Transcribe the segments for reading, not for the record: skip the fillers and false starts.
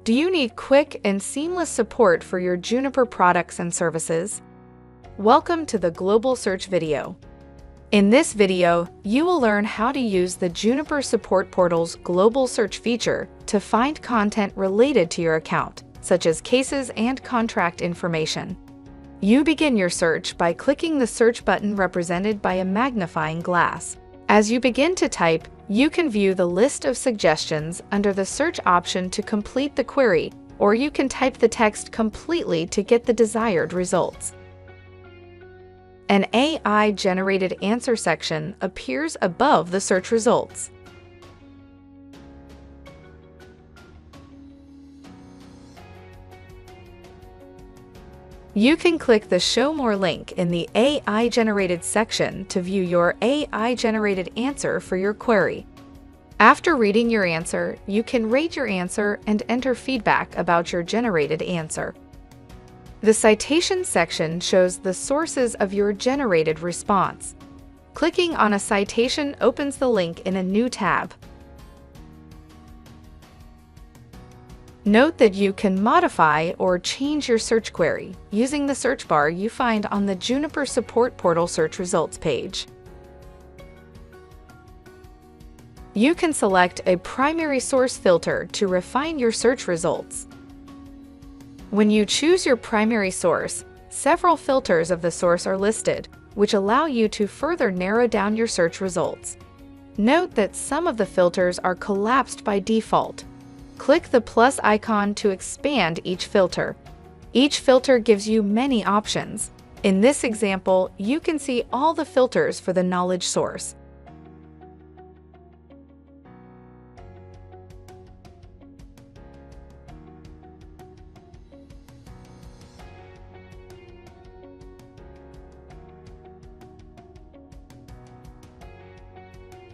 Do you need quick and seamless support for your Juniper products and services? Welcome to the Global Search video. In this video, you will learn how to use the Juniper Support Portal's Global Search feature to find content related to your account, such as cases and contract information. You begin your search by clicking the search button represented by a magnifying glass. As you begin to type, you can view the list of suggestions under the search option to complete the query, or you can type the text completely to get the desired results. An AI-generated answer section appears above the search results. You can click the Show More link in the AI-generated section to view your AI-generated answer for your query. After reading your answer, you can rate your answer and enter feedback about your generated answer. The citation section shows the sources of your generated response. Clicking on a citation opens the link in a new tab. Note that you can modify or change your search query using the search bar you find on the Juniper Support Portal search results page. You can select a primary source filter to refine your search results. When you choose your primary source, several filters of the source are listed, which allow you to further narrow down your search results. Note that some of the filters are collapsed by default. Click the plus icon to expand each filter. Each filter gives you many options. In this example, you can see all the filters for the knowledge source.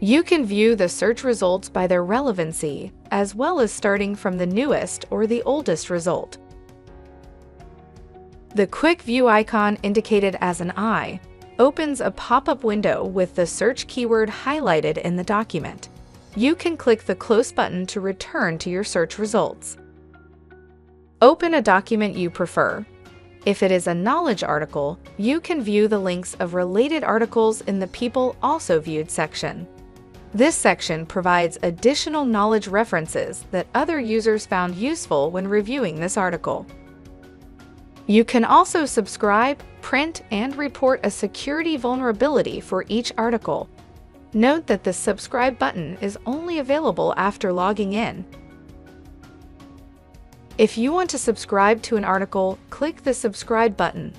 You can view the search results by their relevancy, as well as starting from the newest or the oldest result. The Quick View icon, indicated as an eye, opens a pop-up window with the search keyword highlighted in the document. You can click the Close button to return to your search results. Open a document you prefer. If it is a knowledge article, you can view the links of related articles in the People Also Viewed section. This section provides additional knowledge references that other users found useful when reviewing this article. You can also subscribe, print, and report a security vulnerability for each article. Note that the subscribe button is only available after logging in. If you want to subscribe to an article, click the subscribe button.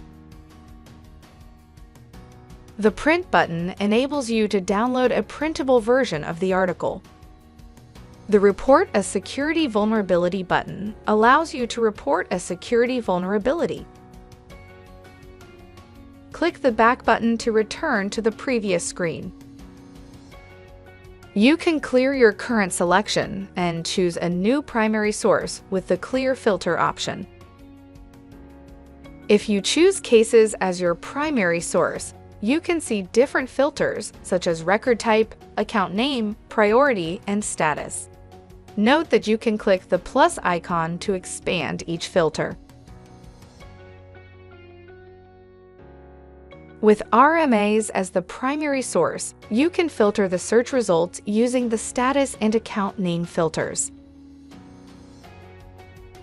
The Print button enables you to download a printable version of the article. The Report a Security Vulnerability button allows you to report a security vulnerability. Click the Back button to return to the previous screen. You can clear your current selection and choose a new primary source with the Clear Filter option. If you choose cases as your primary source, you can see different filters such as record type, account name, priority, and status. Note that you can click the plus icon to expand each filter. With RMAs as the primary source, you can filter the search results using the status and account name filters.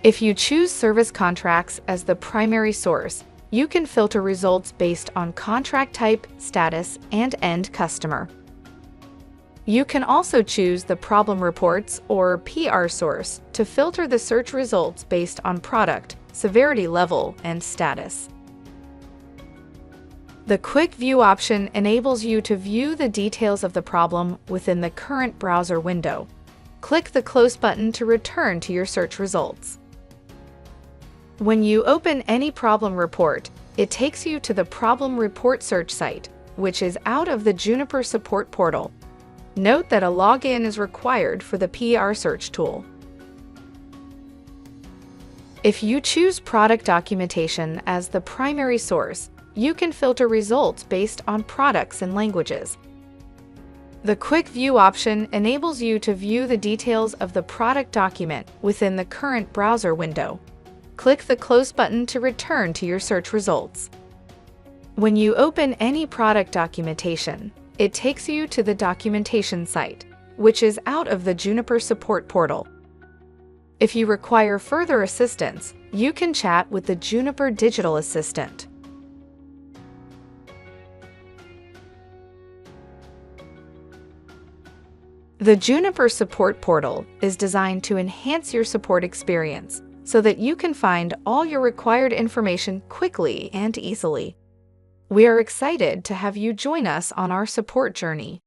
If you choose service contracts as the primary source, you can filter results based on contract type, status, and end customer. You can also choose the problem reports or PR source to filter the search results based on product, severity level, and status. The Quick View option enables you to view the details of the problem within the current browser window. Click the Close button to return to your search results. When you open any problem report, it takes you to the Problem Report search site, which is out of the Juniper Support Portal. Note that a login is required for the PR search tool. If you choose product documentation as the primary source, you can filter results based on products and languages. The Quick View option enables you to view the details of the product document within the current browser window. Click the Close button to return to your search results. When you open any product documentation, it takes you to the documentation site, which is out of the Juniper Support Portal. If you require further assistance, you can chat with the Juniper Digital Assistant. The Juniper Support Portal is designed to enhance your support experience so that you can find all your required information quickly and easily. We are excited to have you join us on our support journey.